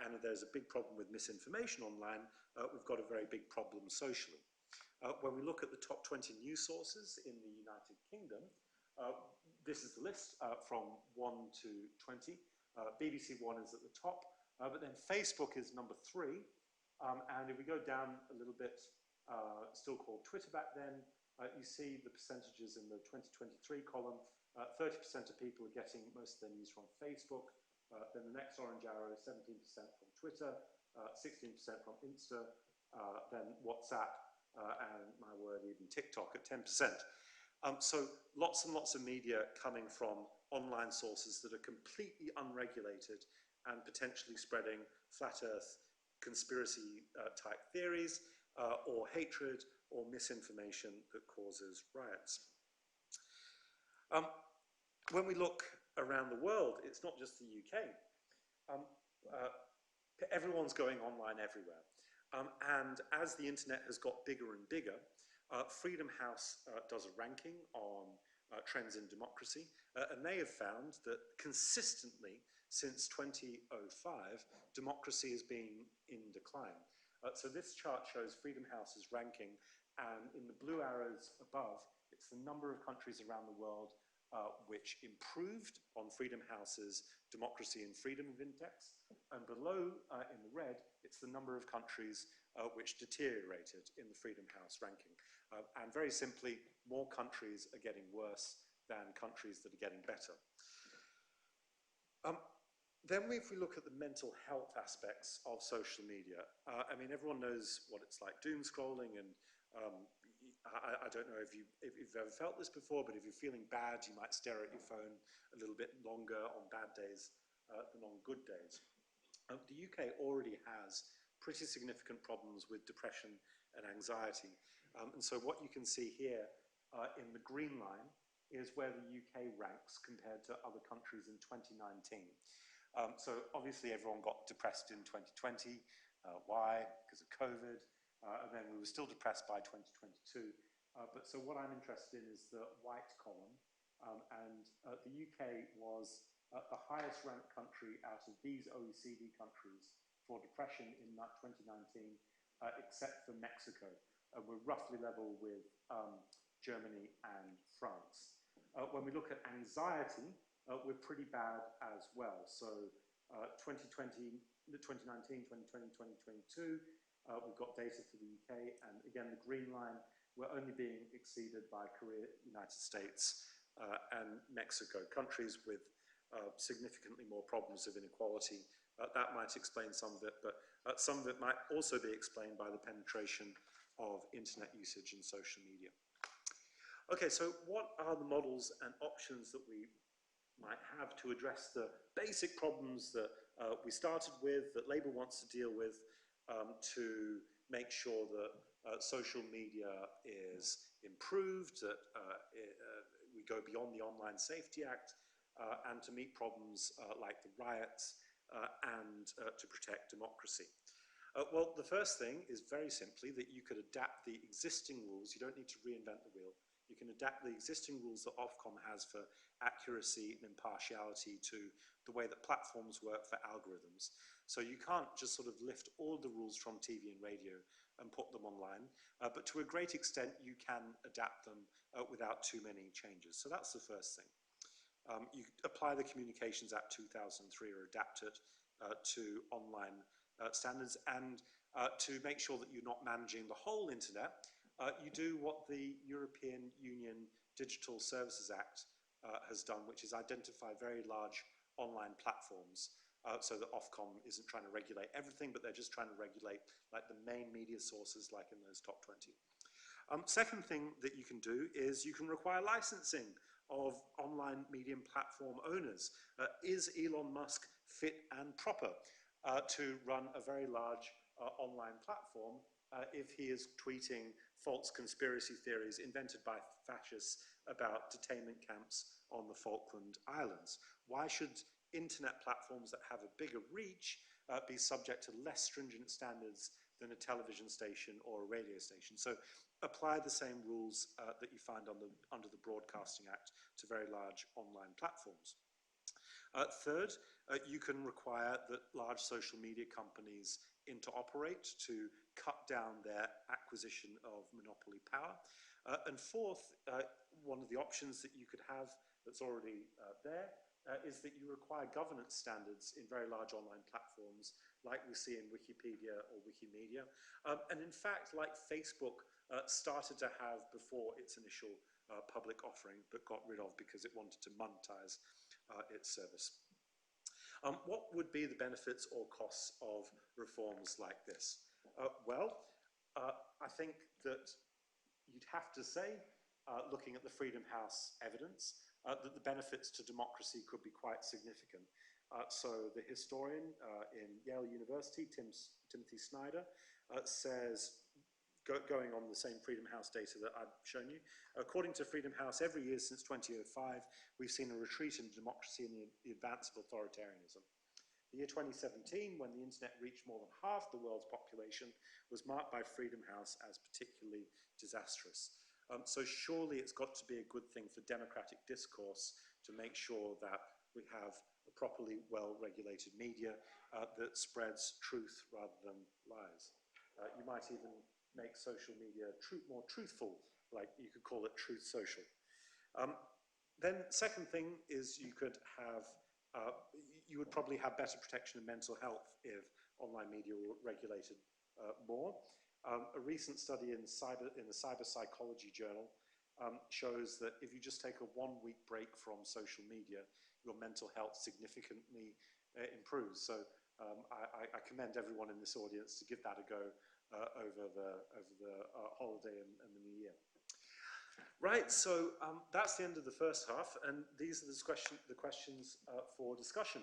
and there's a big problem with misinformation online, we've got a very big problem socially. When we look at the top 20 news sources in the United Kingdom, this is the list from 1 to 20. BBC One is at the top, but then Facebook is number 3. And if we go down a little bit, still called Twitter back then, you see the percentages in the 2023 column. 30% of people are getting most of their news from Facebook. Then the next orange arrow, 17% from Twitter, 16% from Insta, then WhatsApp, and my word, even TikTok at 10%. So lots and lots of media coming from online sources that are completely unregulated and potentially spreading flat earth conspiracy type theories or hatred or misinformation that causes riots. When we look around the world, it's not just the UK. Everyone's going online everywhere. And as the internet has got bigger and bigger, Freedom House does a ranking on trends in democracy, and they have found that consistently since 2005, democracy has been in decline. So this chart shows Freedom House's ranking, and in the blue arrows above, it's the number of countries around the world which improved on Freedom House's democracy and freedom index, and below in the red, it's the number of countries which deteriorated in the Freedom House ranking. And very simply, more countries are getting worse than countries that are getting better. Then if we look at the mental health aspects of social media, I mean, everyone knows what it's like doom scrolling, and I don't know if you've ever felt this before, but if you're feeling bad, you might stare at your phone a little bit longer on bad days than on good days. The UK already has pretty significant problems with depression and anxiety. And so what you can see here in the green line is where the UK ranks compared to other countries in 2019. So obviously everyone got depressed in 2020. Why? Because of COVID. And then we were still depressed by 2022. But so what I'm interested in is the white column. And the UK was the highest ranked country out of these OECD countries for depression in 2019, except for Mexico. We're roughly level with Germany and France. When we look at anxiety, we're pretty bad as well. So 2019, 2020, 2022, we've got data for the UK, and again, the green line, we're only being exceeded by Korea, United States, and Mexico, countries with significantly more problems of inequality. That might explain some of it, but some of it might also be explained by the penetration of internet usage and social media. Okay, so what are the models and options that we might have to address the basic problems that we started with, that Labour wants to deal with, to make sure that social media is improved, that we go beyond the Online Safety Act, and to meet problems like the riots, and to protect democracy. Well, the first thing is very simply that you could adapt the existing rules. You don't need to reinvent the wheel. You can adapt the existing rules that Ofcom has for accuracy and impartiality to the way that platforms work for algorithms. So you can't just sort of lift all the rules from TV and radio and put them online, but to a great extent you can adapt them without too many changes. So that's the first thing. You apply the Communications Act 2003 or adapt it to online standards, and to make sure that you're not managing the whole internet, you do what the European Union Digital Services Act has done, which is identify very large online platforms, so that Ofcom isn't trying to regulate everything, but they're just trying to regulate like the main media sources, like in those top 20. Second thing that you can do is you can require licensing of online medium platform owners. Is Elon Musk fit and proper to run a very large online platform if he is tweeting false conspiracy theories invented by fascists about detainment camps on the Falkland Islands? Why should internet platforms that have a bigger reach be subject to less stringent standards than a television station or a radio station? So apply the same rules that you find under the Broadcasting Act to very large online platforms. Third, you can require that large social media companies interoperate to cut down their acquisition of monopoly power. And fourth, one of the options that you could have that's already there is that you require governance standards in very large online platforms like we see in Wikipedia or Wikimedia. And in fact, like Facebook started to have before its initial public offering, but got rid of because it wanted to monetize its service. What would be the benefits or costs of reforms like this? Well, I think that you'd have to say, looking at the Freedom House evidence, that the benefits to democracy could be quite significant. So the historian in Yale University, Timothy Snyder, says, going on the same Freedom House data that I've shown you, according to Freedom House, every year since 2005, we've seen a retreat in democracy and the advance of authoritarianism. The year 2017, when the internet reached more than half the world's population, was marked by Freedom House as particularly disastrous. So surely it's got to be a good thing for democratic discourse to make sure that we have a properly well-regulated media that spreads truth rather than lies. You might even make social media more truthful, like you could call it truth social. Then second thing is you could have, you would probably have better protection of mental health if online media were regulated more. A recent study in the Cyber Psychology Journal shows that if you just take a 1-week break from social media, your mental health significantly improves. So I commend everyone in this audience to give that a go over the holiday and the new year. Right, so that's the end of the first half, and these are the questions for discussion.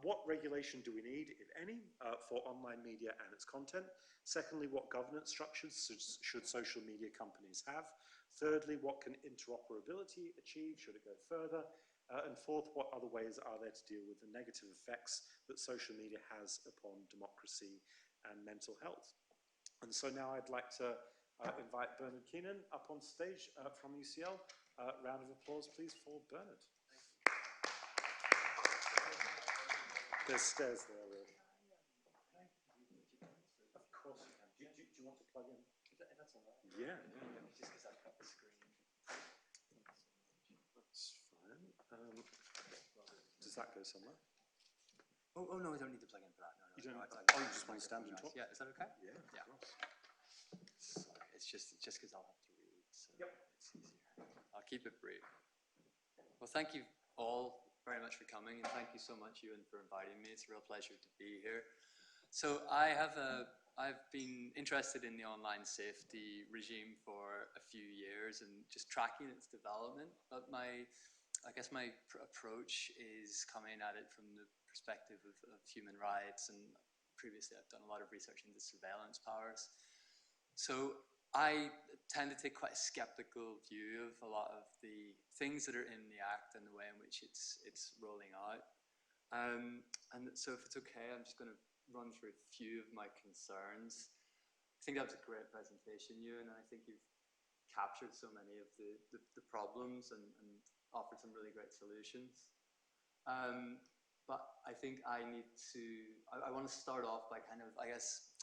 What regulation do we need, if any, for online media and its content? Secondly, what governance structures should social media companies have? Thirdly, what can interoperability achieve? Should it go further? And fourth, what other ways are there to deal with the negative effects that social media has upon democracy and mental health? And so now I'd like to invite Bernard Keenan up on stage from UCL. Round of applause, please, for Bernard. There's stairs there, really. Of course you can. Do you want to plug in? That's all right. Yeah. Just because I've got the screen. That's fine. Does that go somewhere? Oh no, I don't need to plug in for that. No, you don't. No, You just want to stand and talk? Yeah, is that okay? Yeah. Yeah. Of course. Sorry, it's just because I'll have to read, so Yep. it's easier. I'll keep it brief. Well, thank you all very much for coming, and thank you so much, Ewan, for inviting me. It's a real pleasure to be here. So I've been interested in the online safety regime for a few years and just tracking its development. But I guess my approach is coming at it from the perspective of human rights, and previously I've done a lot of research into surveillance powers. So I tend to take quite a skeptical view of a lot of the things that are in the Act and the way in which it's rolling out. And so if it's okay, I'm just going to run through a few of my concerns. I think that was a great presentation, Ewan, and I think you've captured so many of the problems and offered some really great solutions. But I think I want to start off by kind of, I guess,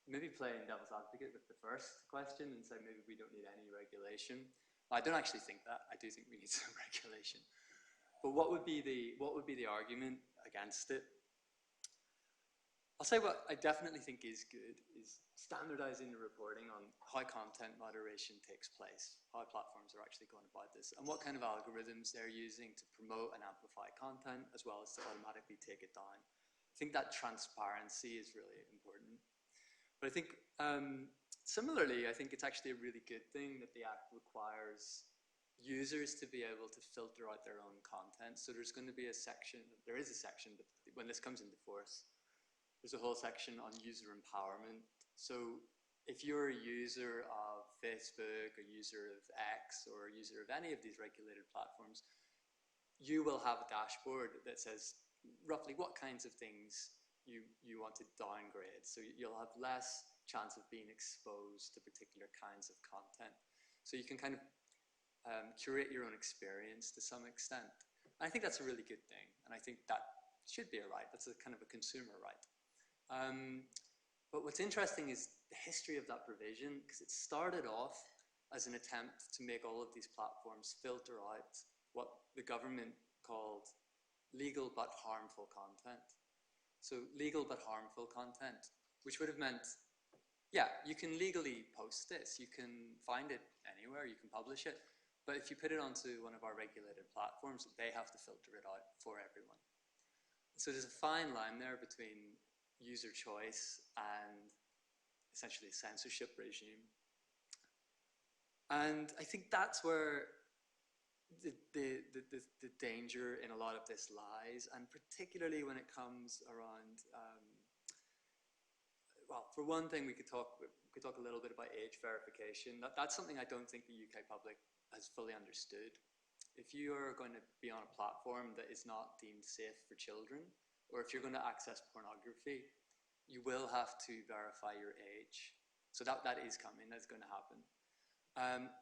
maybe playing devil's advocate with the first question and say maybe we don't need any regulation. I don't actually think that. I do think we need some regulation. But what would be the argument against it? I'll say what I definitely think is good is standardizing the reporting on how content moderation takes place, how platforms are actually going about this, and what kind of algorithms they're using to promote and amplify content, as well as to automatically take it down. I think that transparency is really important. But I think, similarly, I think it's actually a really good thing that the Act requires users to be able to filter out their own content. So there's going to be a section, there is a section, but when this comes into force, there's a whole section on user empowerment. So if you're a user of Facebook, a user of X, or a user of any of these regulated platforms, you will have a dashboard that says roughly what kinds of things you want to downgrade. So you'll have less chance of being exposed to particular kinds of content. So you can kind of curate your own experience to some extent. And I think that's a really good thing. And I think that should be a right. That's a kind of a consumer right. But what's interesting is the history of that provision, because it started off as an attempt to make all of these platforms filter out what the government called legal but harmful content. So legal but harmful content, which would have meant, yeah, you can legally post this, you can find it anywhere, you can publish it, but if you put it onto one of our regulated platforms, they have to filter it out for everyone. So there's a fine line there between user choice and essentially a censorship regime. And I think that's where the danger in a lot of this lies, and particularly when it comes around, well, for one thing, we could talk a little bit about age verification. That's something I don't think the UK public has fully understood. If you are going to be on a platform that is not deemed safe for children, or if you're going to access pornography, you will have to verify your age. So that is coming, that's going to happen.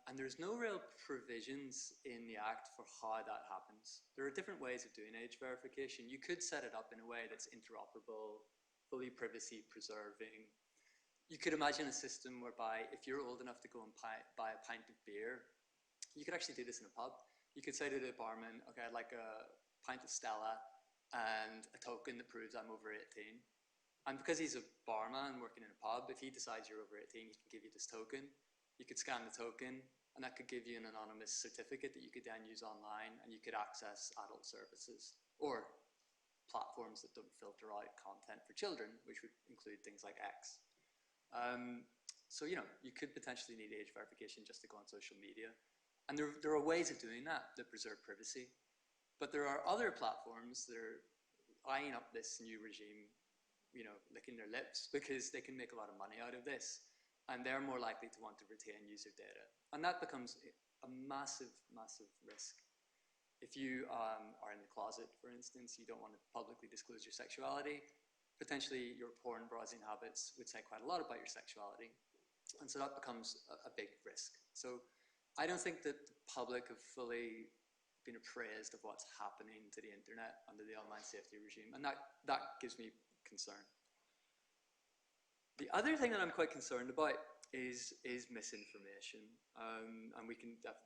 And there's no real provisions in the Act for how that happens. There are different ways of doing age verification. You could set it up in a way that's interoperable, fully privacy preserving. You could imagine a system whereby if you're old enough to go and buy a pint of beer, you could actually do this in a pub. You could say to the barman, okay, I'd like a pint of Stella and a token that proves I'm over 18. And because he's a barman working in a pub, if he decides you're over 18, he can give you this token. You could scan the token, and that could give you an anonymous certificate that you could then use online, and you could access adult services or platforms that don't filter out content for children, which would include things like X. So, you know, you could potentially need age verification just to go on social media. And there are ways of doing that preserve privacy. But there are other platforms that are eyeing up this new regime, you know, licking their lips because they can make a lot of money out of this. And they're more likely to want to retain user data. And that becomes a massive, massive risk. If you are in the closet, for instance, you don't want to publicly disclose your sexuality, potentially your porn browsing habits would say quite a lot about your sexuality. And so that becomes a big risk. So I don't think that the public have fully been appraised of what's happening to the internet under the online safety regime. And that gives me concern. The other thing that I'm quite concerned about is misinformation, and we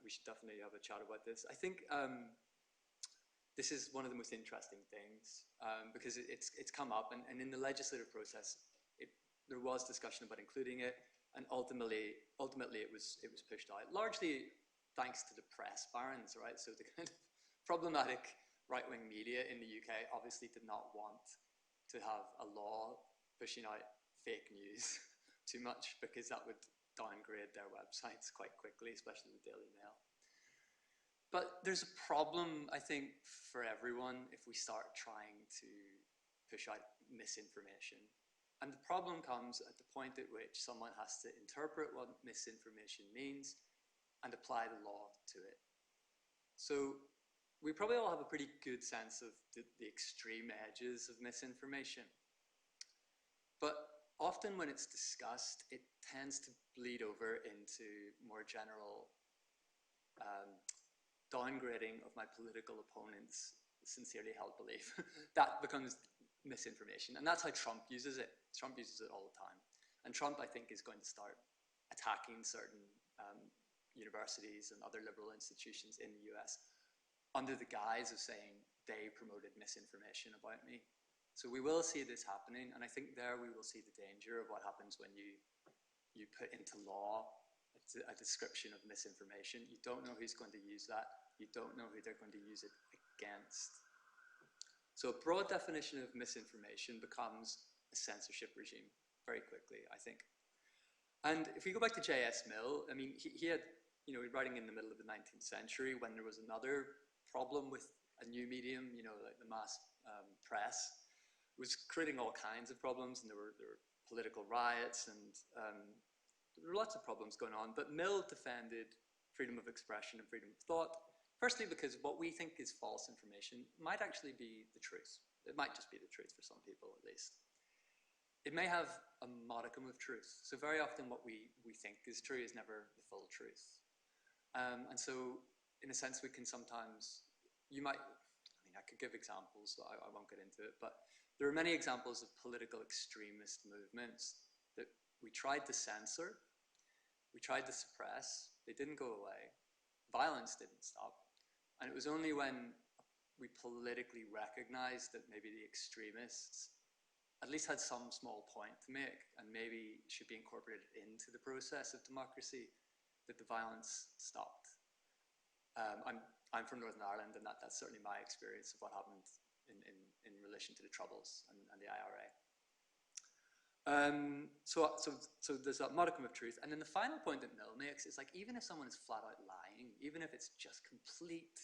should definitely have a chat about this. I think this is one of the most interesting things because it's come up, and in the legislative process, there was discussion about including it, and ultimately it was pushed out, largely thanks to the press barons, right? So the kind of problematic right-wing media in the UK obviously did not want to have a law pushing out fake news too much because that would downgrade their websites quite quickly, especially the Daily Mail. But there's a problem, I think, for everyone if we start trying to push out misinformation. And the problem comes at the point at which someone has to interpret what misinformation means and apply the law to it. So we probably all have a pretty good sense of the extreme edges of misinformation. But often when it's discussed, it tends to bleed over into more general downgrading of my political opponent's sincerely held belief. That becomes misinformation. And that's how Trump uses it. Trump uses it all the time. And Trump, I think, is going to start attacking certain universities and other liberal institutions in the US under the guise of saying they promoted misinformation about me. So we will see this happening, and I think there we will see the danger of what happens when you put into law a description of misinformation. You don't know who's going to use that. You don't know who they're going to use it against. So a broad definition of misinformation becomes a censorship regime very quickly, I think. And if we go back to J.S. Mill, I mean, he had, you know, writing in the middle of the 19th century when there was another problem with a new medium, you know, like the mass press, was creating all kinds of problems, and there were political riots, and there were lots of problems going on. But Mill defended freedom of expression and freedom of thought, firstly because what we think is false information might actually be the truth. It might just be the truth for some people, at least. It may have a modicum of truth. So very often what we think is true is never the full truth. And so, in a sense, we can sometimes, I could give examples, but I won't get into it, but there are many examples of political extremist movements that we tried to censor, we tried to suppress, they didn't go away, violence didn't stop, and it was only when we politically recognized that maybe the extremists at least had some small point to make and maybe should be incorporated into the process of democracy that the violence stopped. I'm from Northern Ireland, and that's certainly my experience of what happened in relation to the Troubles and the IRA. So there's that modicum of truth. And then the final point that Mill makes is like, even if someone is flat out lying, even if it's just complete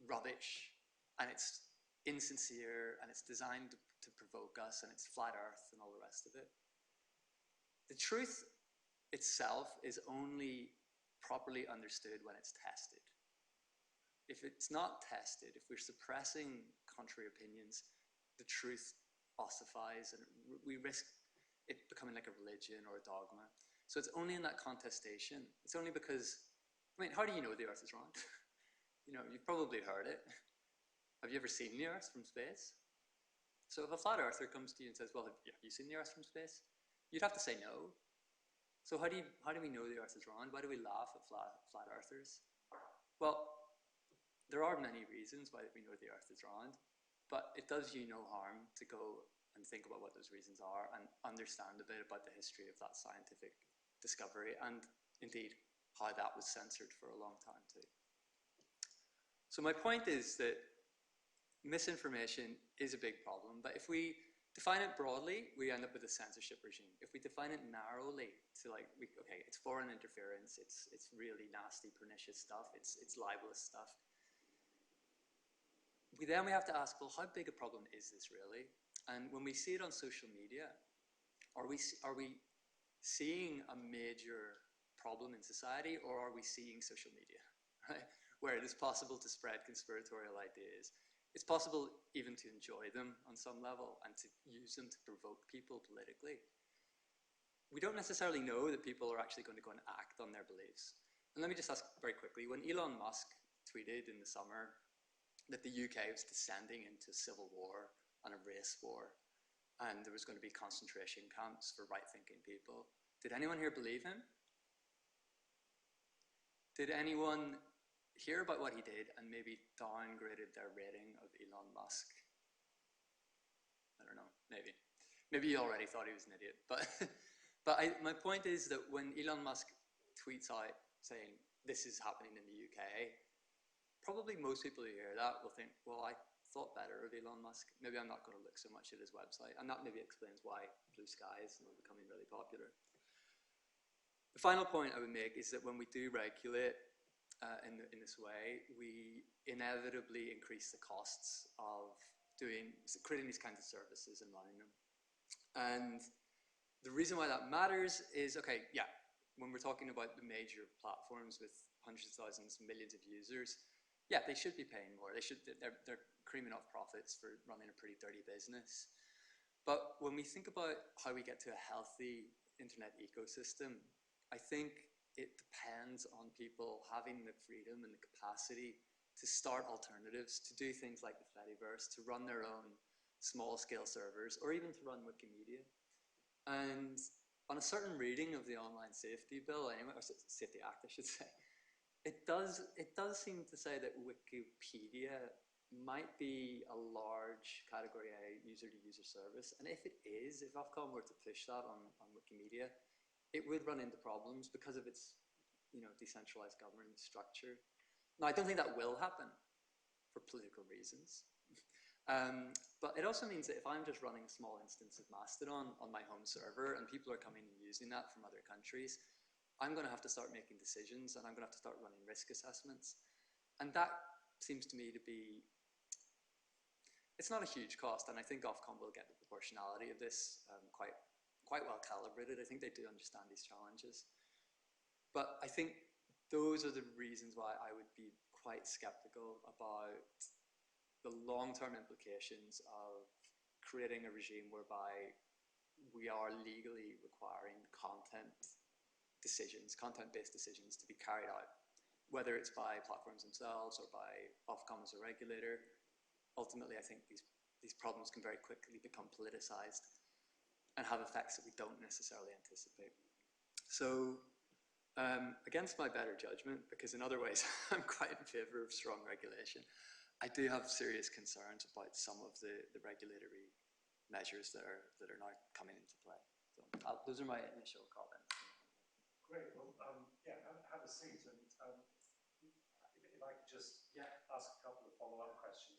rubbish and it's insincere and it's designed to provoke us and it's flat earth and all the rest of it, the truth itself is only properly understood when it's tested. If it's not tested, if we're suppressing contrary opinions, the truth ossifies and we risk it becoming like a religion or a dogma. So it's only in that contestation. It's only because, I mean, how do you know the Earth is round? You know, you've probably heard it. Have you ever seen the Earth from space? So if a flat earther comes to you and says, well, have you seen the Earth from space? You'd have to say no. So how do we know the Earth is round? Why do we laugh at flat earthers? Well, there are many reasons why we know the Earth is round, but it does you no harm to go and think about what those reasons are and understand a bit about the history of that scientific discovery and indeed how that was censored for a long time too. So my point is that misinformation is a big problem, but if we define it broadly, we end up with a censorship regime. If we define it narrowly to like, okay, it's foreign interference, it's really nasty, pernicious stuff, it's libelous stuff. Then we have to ask, well, how big a problem is this really? And when we see it on social media, are we seeing a major problem in society, or are we seeing social media, right? Where it is possible to spread conspiratorial ideas. It's possible even to enjoy them on some level and to use them to provoke people politically. We don't necessarily know that people are actually going to go and act on their beliefs. And let me just ask very quickly, when Elon Musk tweeted in the summer that the UK was descending into civil war and a race war, and there was going to be concentration camps for right-thinking people, did anyone here believe him? Did anyone hear about what he did and maybe downgraded their rating of Elon Musk? I don't know, maybe. Maybe you already thought he was an idiot. But my point is that when Elon Musk tweets out saying, this is happening in the UK, probably most people who hear that will think, well, I thought better of Elon Musk. Maybe I'm not going to look so much at his website. And that maybe explains why Blue Sky is becoming really popular. The final point I would make is that when we do regulate in this way, we inevitably increase the costs of creating these kinds of services and running them. And the reason why that matters is, okay, yeah, when we're talking about the major platforms with hundreds of thousands, millions of users, yeah, they should be paying more. They're creaming off profits for running a pretty dirty business. But when we think about how we get to a healthy internet ecosystem, I think it depends on people having the freedom and the capacity to start alternatives, to do things like the Fediverse, to run their own small-scale servers, or even to run Wikimedia. And on a certain reading of the Online Safety Bill, anyway, or Safety Act, I should say, it does seem to say that Wikipedia might be a large Category A user-to-user service. And if it is, if Ofcom were to push that on Wikimedia, it would run into problems because of its decentralized governance structure. Now, I don't think that will happen for political reasons. But it also means that if I'm just running a small instance of Mastodon on my home server and people are coming and using that from other countries, I'm going to have to start making decisions and I'm going to have to start running risk assessments. And that seems to me to be, it's not a huge cost, and I think Ofcom will get the proportionality of this quite well calibrated. I think they do understand these challenges. But I think those are the reasons why I would be quite skeptical about the long-term implications of creating a regime whereby we are legally requiring content-based decisions to be carried out, whether it's by platforms themselves or by Ofcom as a regulator. Ultimately, I think these problems can very quickly become politicized and have effects that we don't necessarily anticipate. So, against my better judgment, because in other ways I'm quite in favor of strong regulation, I do have serious concerns about some of the regulatory measures that are now coming into play. So those are my initial comments. Great. Well, yeah, have a seat. And if I could just ask a couple of follow-up questions.